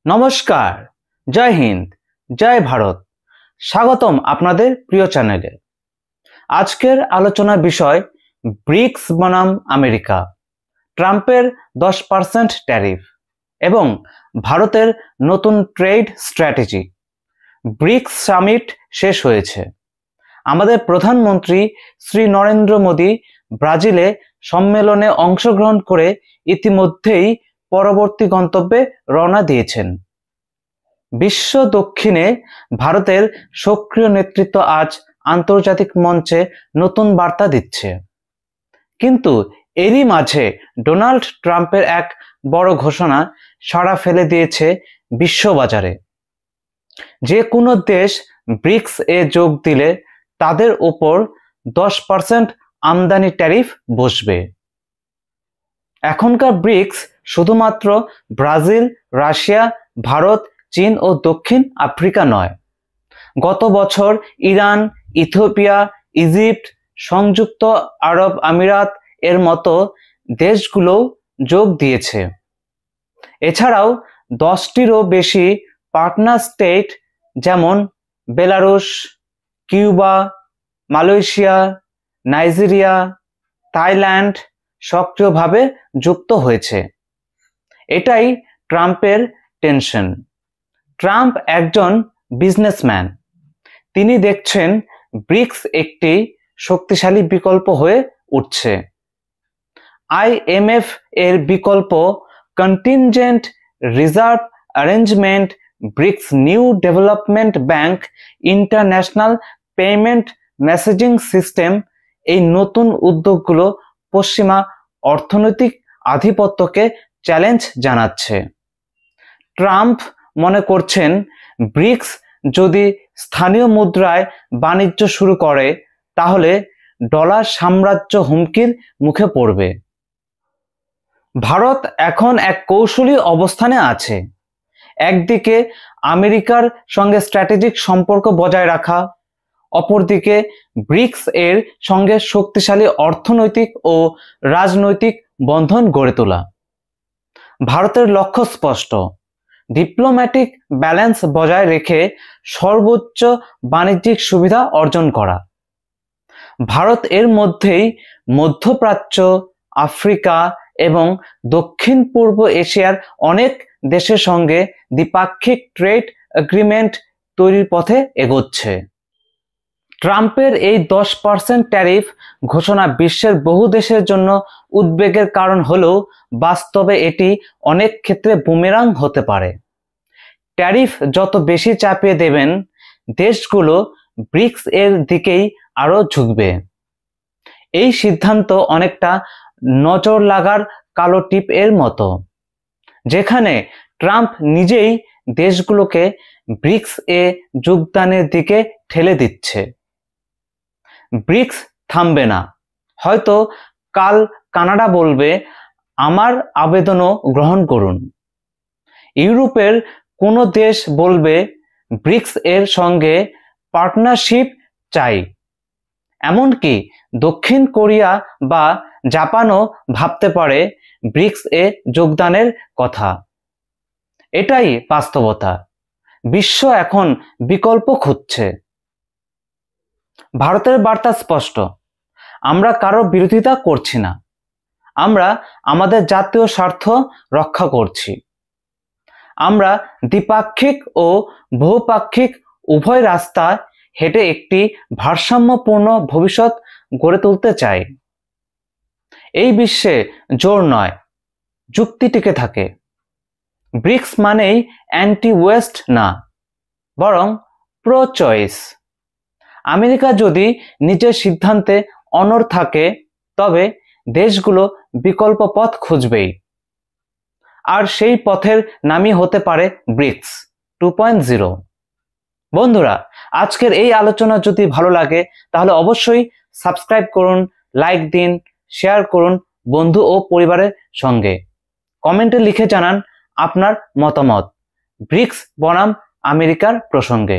নমস্কার, জয় হিন্দ, জয় ভারত। স্বাগতম আপনাদের প্রিয় চ্যানেলে। আজকের আলোচনার বিষয় ব্রিক্স বনাম আমেরিকা, ট্রাম্পের 10% ট্যারিফ এবং ভারতের নতুন ট্রেড স্ট্র্যাটেজি। ব্রিক্স সামিট শেষ হয়েছে। আমাদের প্রধানমন্ত্রী শ্রী নরেন্দ্র মোদী ব্রাজিলে সম্মেলনে অংশগ্রহণ করে ইতিমধ্যেই পরবর্তী গন্তব্যে রওনা দিয়েছেন। বিশ্ব দক্ষিণে ভারতের সক্রিয় নেতৃত্ব আজ আন্তর্জাতিক মঞ্চে নতুন বার্তা দিচ্ছে। কিন্তু এরই মাঝে ডোনাল্ড ট্রাম্পের এক বড় ঘোষণা সাড়া ফেলে দিয়েছে বিশ্ববাজারে। যে কোনো দেশ ব্রিক্স এ যোগ দিলে তাদের উপর 10% আমদানি ট্যারিফ বসবে। এখনকার ব্রিক্স শুধুমাত্র ব্রাজিল, রাশিয়া, ভারত, চীন ও দক্ষিণ আফ্রিকা নয়। গত বছর ইরান, ইথিওপিয়া, ইজিপ্ট, সংযুক্ত আরব আমিরাত এর মতো দেশগুলোও যোগ দিয়েছে। এছাড়াও 10টিরও বেশি পার্টনার স্টেট যেমন Belarus, Cuba, Malaysia, Nigeria, Thailand সক্রিয়ভাবে যুক্ত হয়েছে। এটাই ট্রাম্পের টেনশন। ট্রাম্প একজন বিজনেসম্যান। তিনি দেখছেন ব্রিক্স একটি শক্তিশালী বিকল্প হয়ে উঠছে। আইএমএফ এর বিকল্প contingent reserve arrangement, BRICS new development bank, international payment messaging system, এই নতুন উদ্যোগগুলো পশ্চিমা অর্থনৈতিক আধিপত্যকে চ্যালেঞ্জ জানাচ্ছে। ট্রাম্প মনে করছেন ব্রিক্স যদি স্থানীয় মুদ্রায় বাণিজ্য শুরু করে তাহলে ডলার সাম্রাজ্য হুমকির মুখে পড়বে। ভারত এখন এক কৌশলী অবস্থানে আছে। একদিকে আমেরিকার সঙ্গে স্ট্র্যাটেজিক সম্পর্ক বজায় রাখা, অপরদিকে ব্রিক্স এর সঙ্গে শক্তিশালী অর্থনৈতিক ও রাজনৈতিক বন্ধন গড়ে তোলা। ভারতের লক্ষ্য স্পষ্ট, ডিপ্লোম্যাটিক ব্যালেন্স বজায় রেখে সর্বোচ্চ বাণিজ্যিক সুবিধা অর্জন করা। ভারত এর মধ্যেই মধ্যপ্রাচ্য, আফ্রিকা এবং দক্ষিণ পূর্ব এশিয়ার অনেক দেশের সঙ্গে দ্বিপাক্ষিক ট্রেড এগ্রিমেন্ট তৈরির পথে এগোচ্ছে। ট্রাম্পের এই 10% ট্যারিফ ঘোষণা বিশ্বের বহু দেশের জন্য উদ্বেগের কারণ হলেও বাস্তবে এটি অনেক ক্ষেত্রে বুমেরাং হতে পারে। ট্যারিফ যত বেশি চাপিয়ে দেবেন, দেশগুলো ব্রিক্স এর দিকেই আরও ঝুঁকবে। এই সিদ্ধান্ত অনেকটা নজর লাগার কালো টিপ এর মতো, যেখানে ট্রাম্প নিজেই দেশগুলোকে ব্রিক্স এ যোগদানের দিকে ঠেলে দিচ্ছে। ব্রিক্স থামবে না। হয়তো কাল কানাডা বলবে, আমার আবেদনও গ্রহণ করুন। ইউরোপের কোনো দেশ বলবে, ব্রিক্স এর সঙ্গে পার্টনারশিপ চাই। এমনকি দক্ষিণ কোরিয়া বা জাপানও ভাবতে পারে ব্রিক্স এ যোগদানের কথা। এটাই বাস্তবতা। বিশ্ব এখন বিকল্প খুঁজছে। ভারতের বার্তা স্পষ্ট, আমরা কারো বিরোধিতা করছি না। আমরা আমাদের জাতীয় স্বার্থ রক্ষা করছি। আমরা দ্বিপাক্ষিক ও বহুপাক্ষিক উভয় রাস্তায় হেঁটে একটি ভারসাম্যপূর্ণ ভবিষ্যৎ গড়ে তুলতে চাই। এই বিশ্বে জোর নয়, যুক্তি টিকে থাকে। ব্রিক্স মানেই অ্যান্টি ওয়েস্ট না, বরং প্রো চয়েস। আমেরিকা যদি নিজের সিদ্ধান্তে অনড় থাকে তবে দেশগুলো বিকল্প পথ খুঁজবেই। আর সেই পথের নামই হতে পারে ব্রিক্স 2.0। বন্ধুরা, আজকের এই আলোচনা যদি ভালো লাগে তাহলে অবশ্যই সাবস্ক্রাইব করুন, লাইক দিন, শেয়ার করুন বন্ধু ও পরিবারের সঙ্গে। কমেন্টে লিখে জানান আপনার মতামত ব্রিক্স বনাম আমেরিকার প্রসঙ্গে।